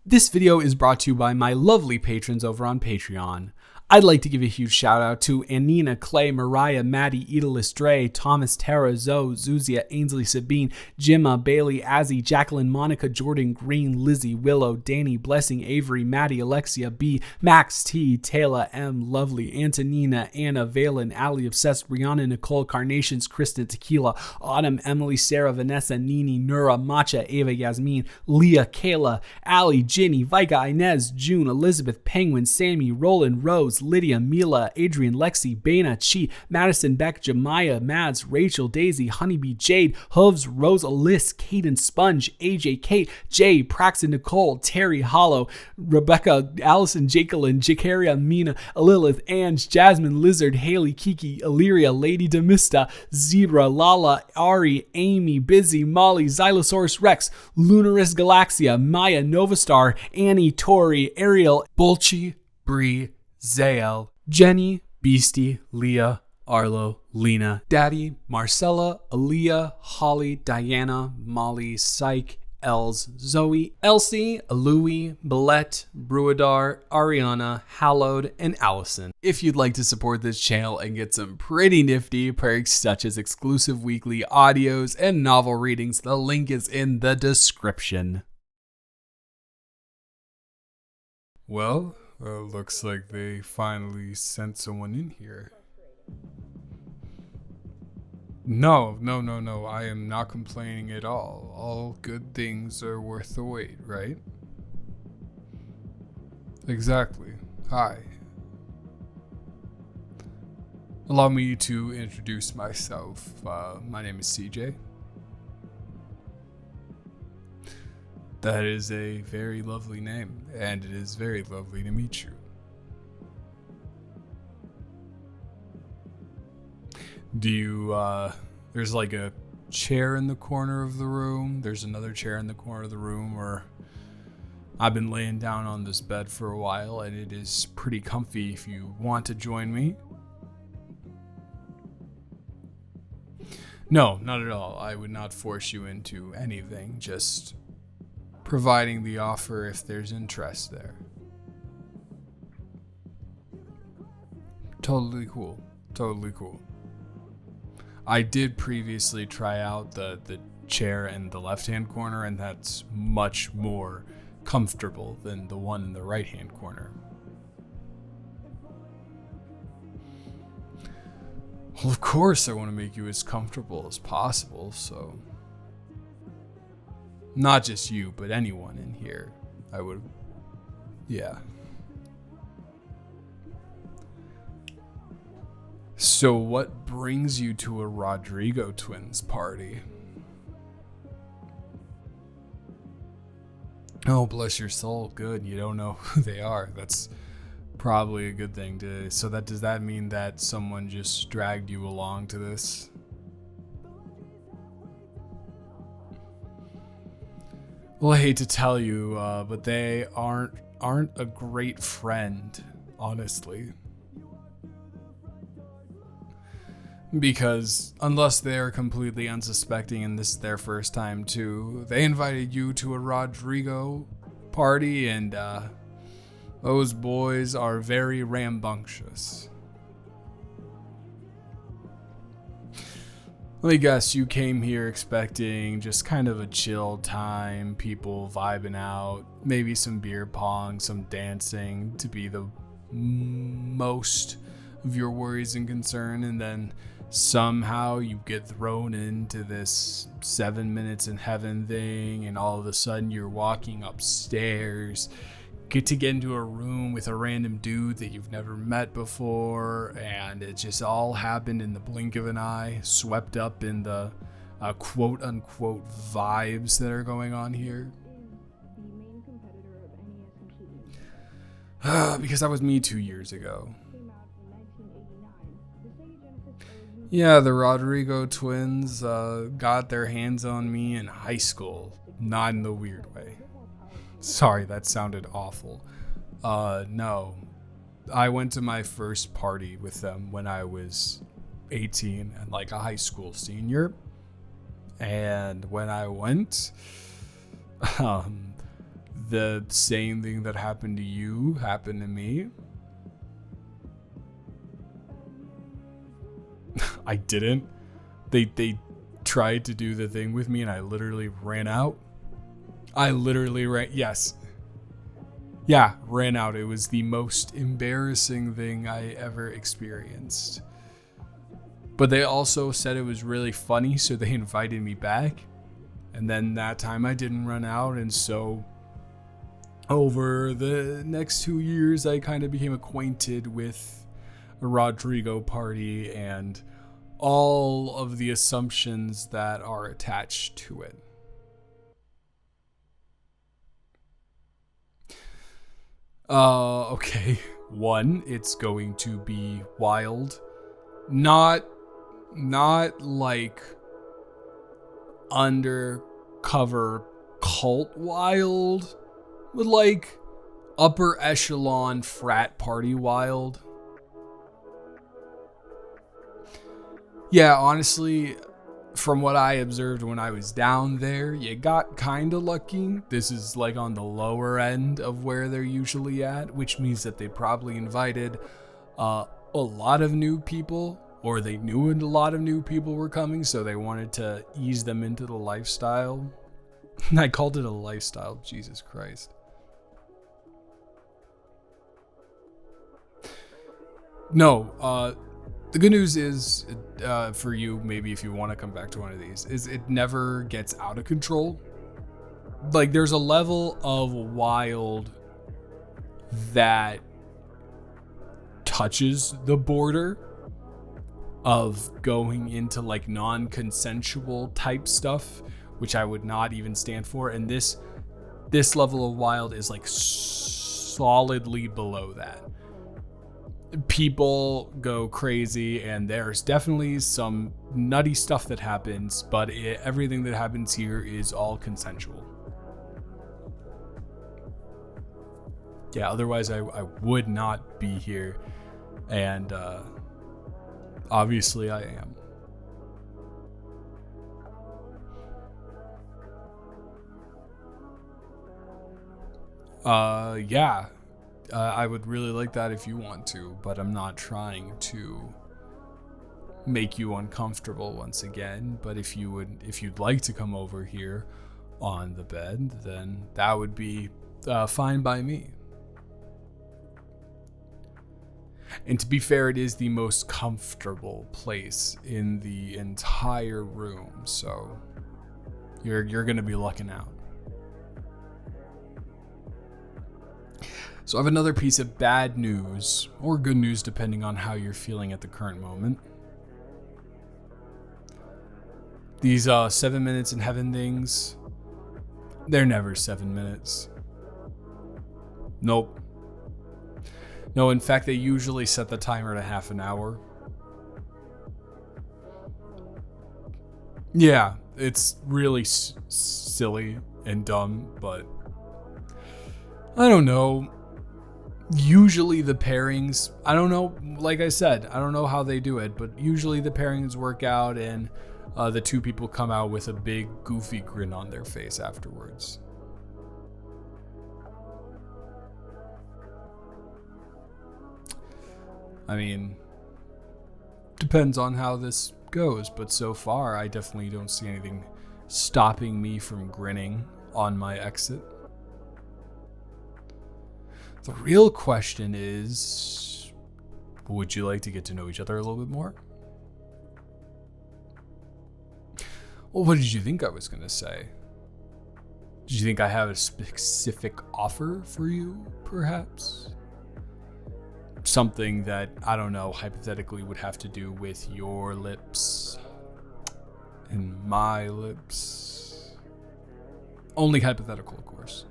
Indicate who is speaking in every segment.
Speaker 1: This video is brought to you by my lovely patrons over on Patreon. I'd like to give a huge shout out to Anina, Clay, Mariah, Maddie, Edalis, Dre, Thomas, Tara, Zoe, Zuzia, Ainsley, Sabine, Jimma, Bailey, Azzy, Jacqueline, Monica, Jordan, Green, Lizzie, Willow, Danny, Blessing, Avery, Maddie, Alexia, B, Max, T, Taylor, M, Lovely, Antonina, Anna, Valen, Ali, Obsessed, Brianna, Nicole, Carnations, Kristen, Tequila, Autumn, Emily, Sarah, Vanessa, Nini, Nura, Matcha, Ava, Yasmin, Leah, Kayla, Ali, Ginny, Vika, Inez, June, Elizabeth, Penguin, Sammy, Roland, Rose, Lydia, Mila, Adrian, Lexi, Bana, Chi, Madison, Beck, Jemiah, Mads, Rachel, Daisy, Honeybee, Jade, Hooves, Rose, Alyss, Caden, Sponge, AJ, Kate, Jay, Praxton, Nicole, Terry, Hollow, Rebecca, Allison, Jacqueline, Jakaria, Mina, Lilith, Ange, Jasmine, Lizard, Haley, Kiki, Illyria, Lady Demista, Zebra, Lala, Ari, Amy, Busy, Molly, Xylosaurus Rex, Lunaris Galaxia, Maya, Novastar, Annie, Tori, Ariel, Bolchi, Bree, Zael, Jenny, Beastie, Leah, Arlo, Lena, Daddy, Marcella, Aaliyah, Holly, Diana, Molly, Psych, Els, Zoe, Elsie, Louie, Billette, Bruadar, Ariana, Hallowed, and Allison. If you'd like to support this channel and get some pretty nifty perks such as exclusive weekly audios and novel readings, the link is in the description.
Speaker 2: Well, looks like they finally sent someone in here. No, I am not complaining at all. All good things are worth the wait, right? Exactly. Hi. Allow me to introduce myself. My name is CJ. That is a very lovely name, and it is very lovely to meet you. Do you, there's like a chair in the corner of the room. There's another chair in the corner of the room where I've been laying down on this bed for a while, and it is pretty comfy if you want to join me. No, not at all. I would not force you into anything, just providing the offer if there's interest there. Totally cool. Totally cool. I did previously try out the chair in the left-hand corner, and that's much more comfortable than the one in the right-hand corner. Well, of course I want to make you as comfortable as possible, so not just you, but anyone in here. I would, yeah. So what brings you to a Rodrigo Twins party? Oh, bless your soul. Good. You don't know who they are. That's probably a good thing to. So does that mean that someone just dragged you along to this? Well, I hate to tell you, but they aren't a great friend, honestly. Because unless they're completely unsuspecting and this is their first time too, they invited you to a Rodrigo party, and those boys are very rambunctious. Let me guess, you came here expecting just kind of a chill time, people vibing out, maybe some beer pong, some dancing to be the most of your worries and concern, and then somehow you get thrown into this 7 minutes in heaven thing, and all of a sudden you're walking upstairs, get into a room with a random dude that you've never met before, and it just all happened in the blink of an eye, swept up in the quote unquote vibes that are going on here. Because that was me 2 years ago. Yeah, the Rodrigo twins got their hands on me in high school. Not in the weird way. Sorry, that sounded awful. No. I went to my first party with them when I was 18 and like a high school senior. And when I went, the same thing that happened to you happened to me. I didn't. They tried to do the thing with me and I literally ran out. Yes. Yeah, ran out. It was the most embarrassing thing I ever experienced. But they also said it was really funny, so they invited me back. And then that time I didn't run out, and so over the next 2 years I kind of became acquainted with a Rodrigo party and all of the assumptions that are attached to it. Okay. 1, it's going to be wild. Not like undercover cult wild, but like upper echelon frat party wild. Yeah, honestly, from what I observed when I was down there, you got kind of lucky. This is like on the lower end of where they're usually at, which means that they probably invited a lot of new people, or they knew a lot of new people were coming, so they wanted to ease them into the lifestyle. I called it a lifestyle, Jesus Christ. No, the good news is, for you, maybe if you want to come back to one of these, is it never gets out of control. Like, there's a level of wild that touches the border of going into like non-consensual type stuff, which I would not even stand for. And this level of wild is like solidly below that. People go crazy, and there's definitely some nutty stuff that happens, but everything that happens here is all consensual. Yeah, otherwise I would not be here, and obviously I am. Yeah. I would really like that if you want to, but I'm not trying to make you uncomfortable once again. But if you'd like to come over here on the bed, then that would be fine by me. And to be fair, it is the most comfortable place in the entire room, so you're gonna be lucking out. So I have another piece of bad news, or good news depending on how you're feeling at the current moment. These 7 minutes in heaven things, they're never 7 minutes. Nope. No, in fact, they usually set the timer at half an hour. Yeah, it's really silly and dumb, but I don't know. Usually the pairings, I don't know, like I said, I don't know how they do it, but usually the pairings work out and the two people come out with a big goofy grin on their face afterwards. I mean, depends on how this goes, but so far I definitely don't see anything stopping me from grinning on my exit. The real question is, would you like to get to know each other a little bit more? Well, what did you think I was going to say? Did you think I have a specific offer for you, perhaps? Something that, I don't know, hypothetically would have to do with your lips and my lips. Only hypothetical, of course.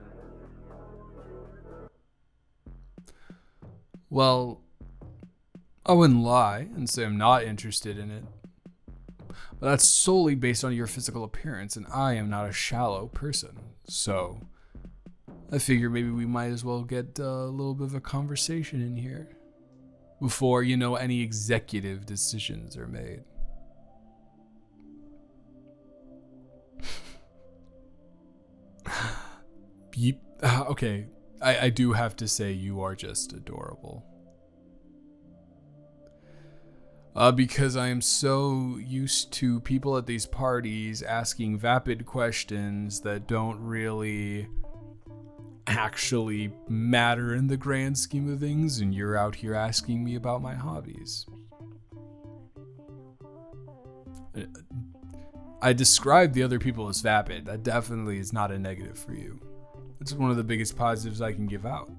Speaker 2: Well, I wouldn't lie and say I'm not interested in it. But that's solely based on your physical appearance, and I am not a shallow person. So, I figure maybe we might as well get a little bit of a conversation in here before, any executive decisions are made. Okay, I do have to say you are just adorable. Because I am so used to people at these parties asking vapid questions that don't really actually matter in the grand scheme of things, and you're out here asking me about my hobbies. I described the other people as vapid. That definitely is not a negative for you. It's one of the biggest positives I can give out.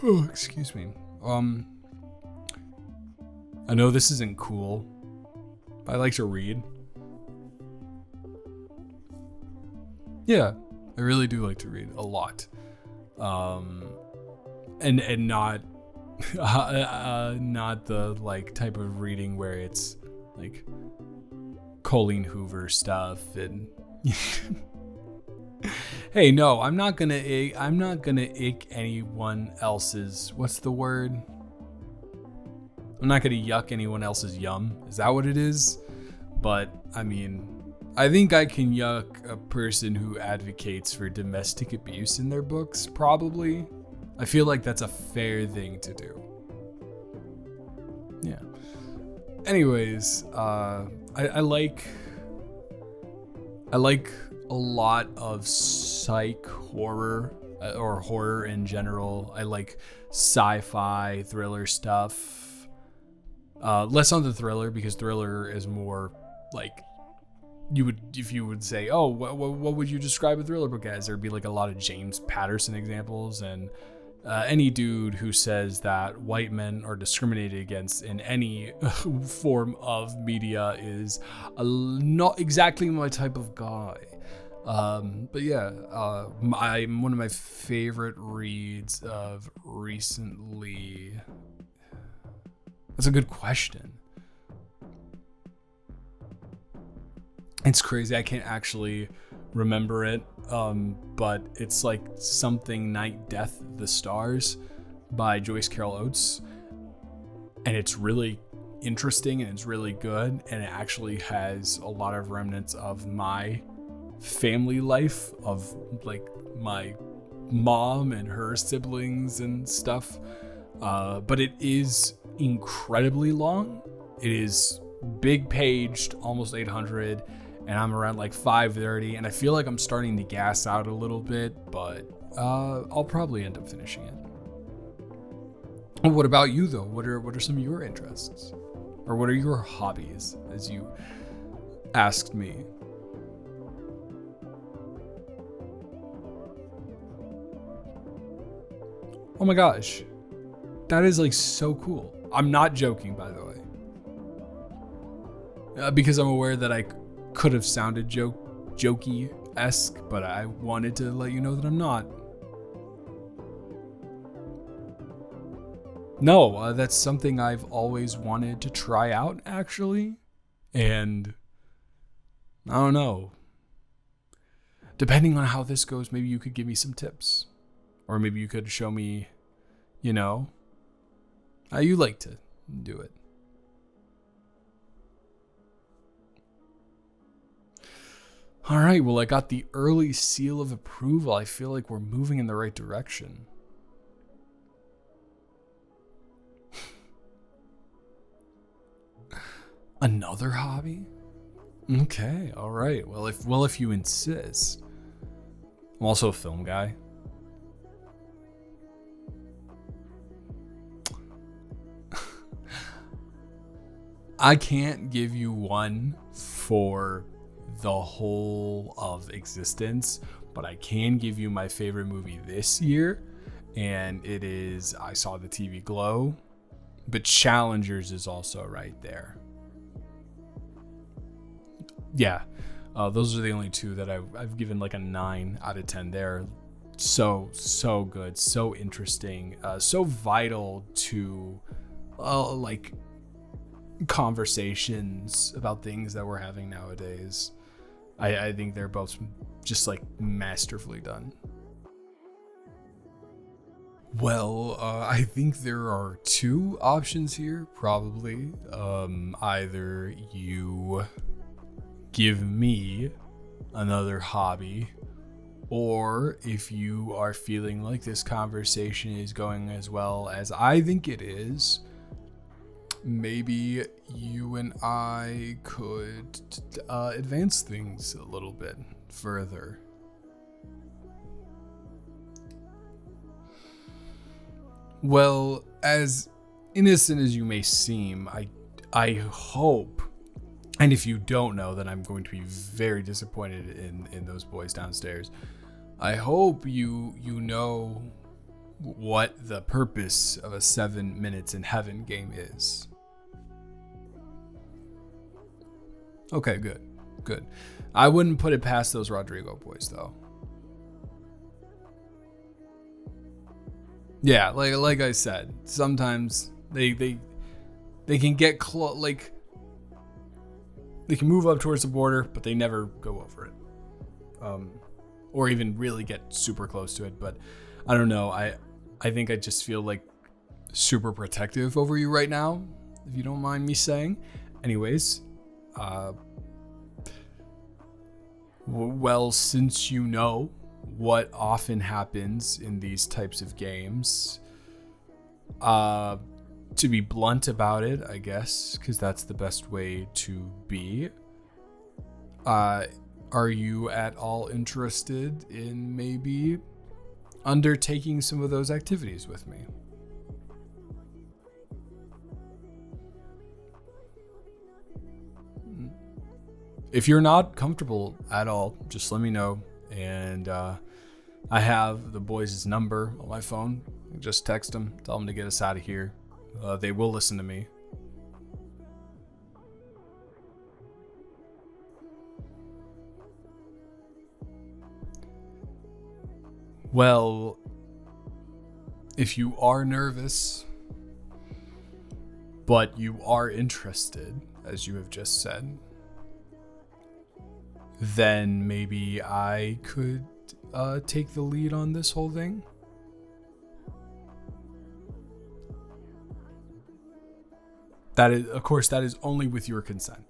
Speaker 2: Oh, excuse me. I know this isn't cool, but I like to read. Yeah, I really do like to read a lot. And not not the like type of reading where it's like Colleen Hoover stuff and hey, no, I'm not gonna ick anyone else's, what's the word? I'm not gonna yuck anyone else's yum. Is that what it is? But I mean, I think I can yuck a person who advocates for domestic abuse in their books, probably. I feel like that's a fair thing to do. Yeah. Anyways, I like a lot of psych horror or horror in general. I like sci-fi thriller stuff. Less on the thriller, because thriller is more like if you would say, oh, what would you describe a thriller book as? There'd be like a lot of James Patterson examples, and any dude who says that white men are discriminated against in any form of media is not exactly my type of guy. But yeah, one of my favorite reads of recently. That's a good question. It's crazy. I can't actually remember it, but it's like something Night, Death, the Stars by Joyce Carol Oates, and it's really interesting and it's really good, and it actually has a lot of remnants of my family life, of like my mom and her siblings and stuff, but it is incredibly long. It is big paged, almost 800, and I'm around like 530, and I feel like I'm starting to gas out a little bit, but I'll probably end up finishing it. What about you though? What are some of your interests? Or what are your hobbies, as you asked me? Oh my gosh. That is like so cool. I'm not joking, by the way. Because I'm aware that I could have sounded jokey-esque, but I wanted to let you know that I'm not. No, that's something I've always wanted to try out, actually. And I don't know. Depending on how this goes, maybe you could give me some tips. Or maybe you could show me, how you like to do it. All right, well, I got the early seal of approval. I feel like we're moving in the right direction. Another hobby? Okay, all right. Well, if you insist. I'm also a film guy. I can't give you one for the whole of existence, but I can give you my favorite movie this year, and it is I Saw the TV Glow, but Challengers is also right there. Yeah, those are the only two that I've given like a 9 out of 10 there. So good, so interesting, so vital to like conversations about things that we're having nowadays. I think they're both just like masterfully done. Well, I think there are two options here, probably. Either you give me another hobby, or if you are feeling like this conversation is going as well as I think it is, maybe you and I could advance things a little bit further. Well, as innocent as you may seem, I hope, and if you don't know, then I'm going to be very disappointed in those boys downstairs. I hope you know what the purpose of a 7 minutes in heaven game is. Okay, good. I wouldn't put it past those Rodrigo boys, though. Yeah, like I said, sometimes they can get like they can move up towards the border, but they never go over it, or even really get super close to it. But I don't know. I think I just feel like super protective over you right now, if you don't mind me saying. Anyways, well, since you know what often happens in these types of games, to be blunt about it, I guess, because that's the best way to be, are you at all interested in maybe undertaking some of those activities with me? If you're not comfortable at all, just let me know. And I have the boys' number on my phone. Just text them, tell them to get us out of here. They will listen to me. Well, if you are nervous, but you are interested, as you have just said, then maybe I could take the lead on this whole thing. That is, of course, that is only with your consent.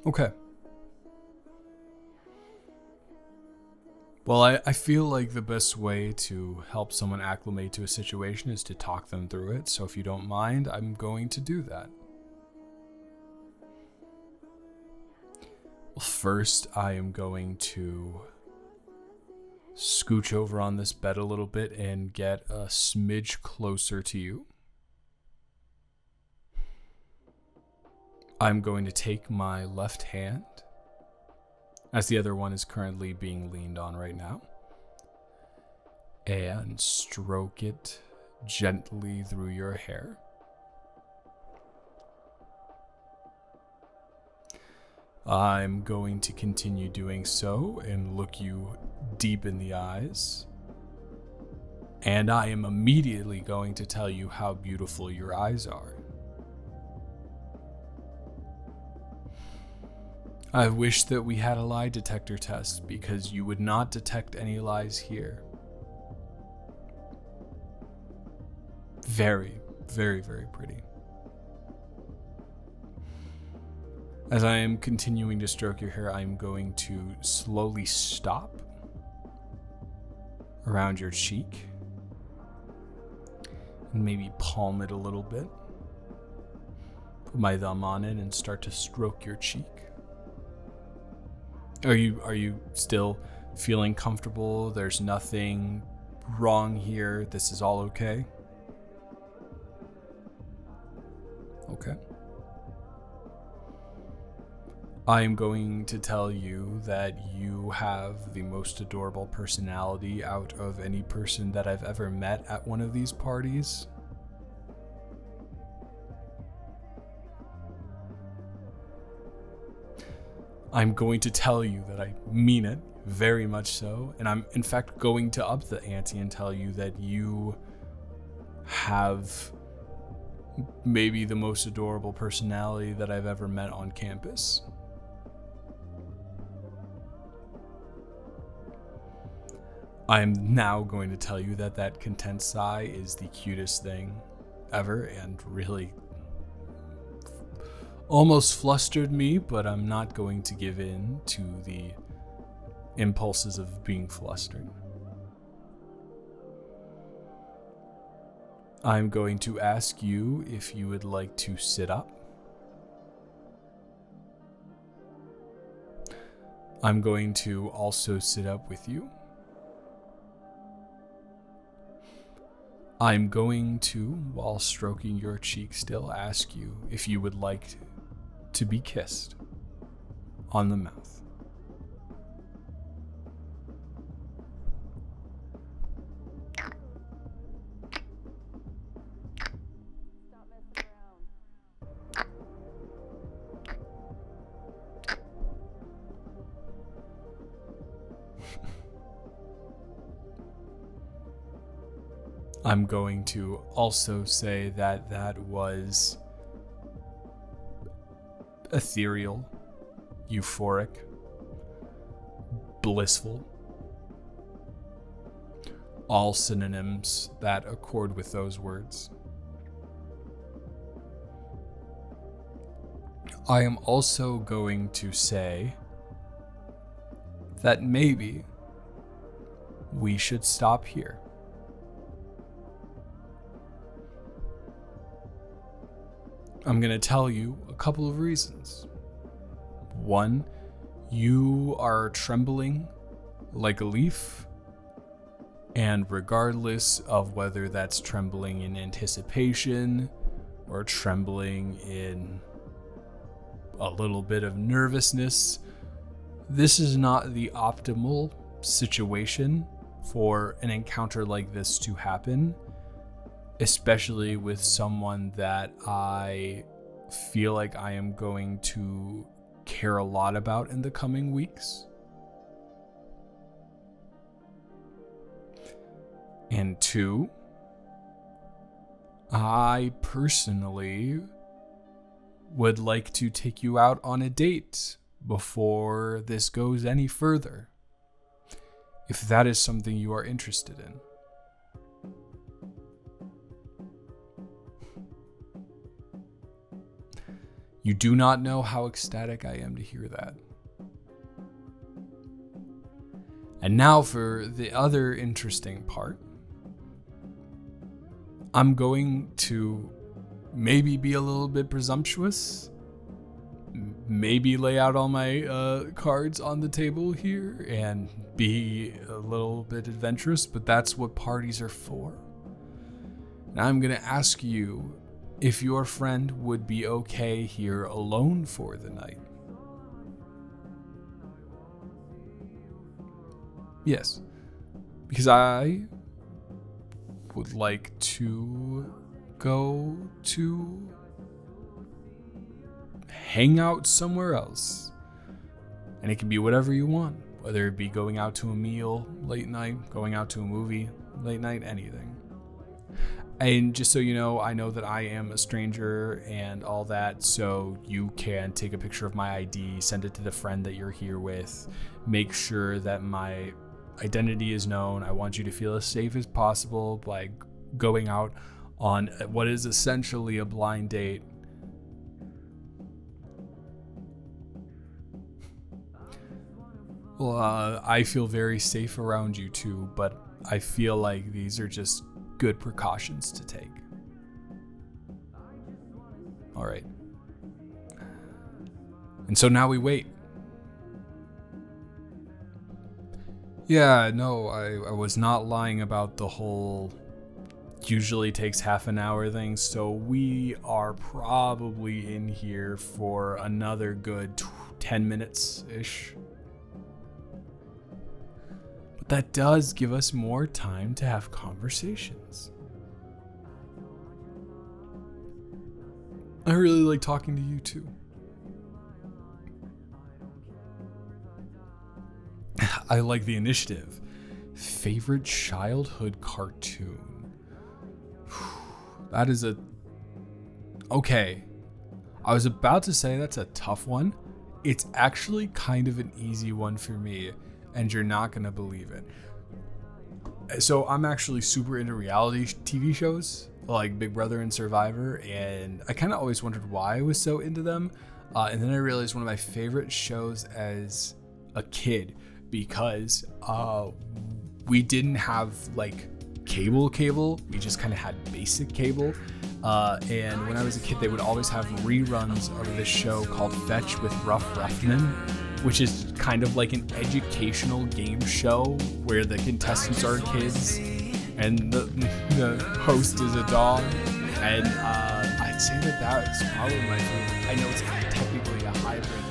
Speaker 2: Okay. Well, I feel like the best way to help someone acclimate to a situation is to talk them through it. So if you don't mind, I'm going to do that. Well, first, I am going to scooch over on this bed a little bit and get a smidge closer to you. I'm going to take my left hand, as the other one is currently being leaned on right now, and stroke it gently through your hair. I'm going to continue doing so and look you deep in the eyes. And I am immediately going to tell you how beautiful your eyes are. I wish that we had a lie detector test, because you would not detect any lies here. Very, very, very pretty. As I am continuing to stroke your hair, I'm going to slowly stop around your cheek and maybe palm it a little bit. Put my thumb on it and start to stroke your cheek. Are you still feeling comfortable? There's nothing wrong here. This is all okay? Okay. I am going to tell you that you have the most adorable personality out of any person that I've ever met at one of these parties. I'm going to tell you that I mean it, very much so, and I'm in fact going to up the ante and tell you that you have maybe the most adorable personality that I've ever met on campus. I'm now going to tell you that that content sigh is the cutest thing ever, and really almost flustered me, but I'm not going to give in to the impulses of being flustered. I'm going to ask you if you would like to sit up. I'm going to also sit up with you. I'm going to, while stroking your cheek still, ask you if you would like to be kissed on the mouth. I'm going to also say that that was ethereal, euphoric, blissful, all synonyms that accord with those words. I am also going to say that maybe we should stop here. I'm going to tell you a couple of reasons. One, you are trembling like a leaf, and regardless of whether that's trembling in anticipation or trembling in a little bit of nervousness, this is not the optimal situation for an encounter like this to happen. Especially with someone that I feel like I am going to care a lot about in the coming weeks. And two, I personally would like to take you out on a date before this goes any further, if that is something you are interested in. You do not know how ecstatic I am to hear that. And now for the other interesting part. I'm going to maybe be a little bit presumptuous. Maybe lay out all my cards on the table here and be a little bit adventurous, but that's what parties are for. And I'm going to ask you if your friend would be okay here alone for the night. Yes, because I would like to go to hang out somewhere else. And it can be whatever you want, whether it be going out to a meal late night, going out to a movie late night, anything. And just so you know, I know that I am a stranger and all that, so you can take a picture of my ID, send it to the friend that you're here with, make sure that my identity is known. I want you to feel as safe as possible by going out on what is essentially a blind date. Well, I feel very safe around you too, but I feel like these are just good precautions to take. All right. And so now we wait. Yeah, no, I was not lying about the whole usually takes half an hour thing. So we are probably in here for another good 10 minutes-ish. That does give us more time to have conversations. I really like talking to you too. I like the initiative. Favorite childhood cartoon. That is okay. I was about to say that's a tough one. It's actually kind of an easy one for me. And you're not going to believe it. So I'm actually super into reality TV shows. like Big Brother and Survivor, and I kind of always wondered why I was so into them. And then I realized one of my favorite shows as a kid, because we didn't have like cable, we just kind of had basic cable. And when I was a kid, they would always have reruns of this show called Fetch with Rough Ruffman, which is kind of like an educational game show where the contestants are kids and the host is a dog. And I'd say that is probably my favorite. I know it's technically a hybrid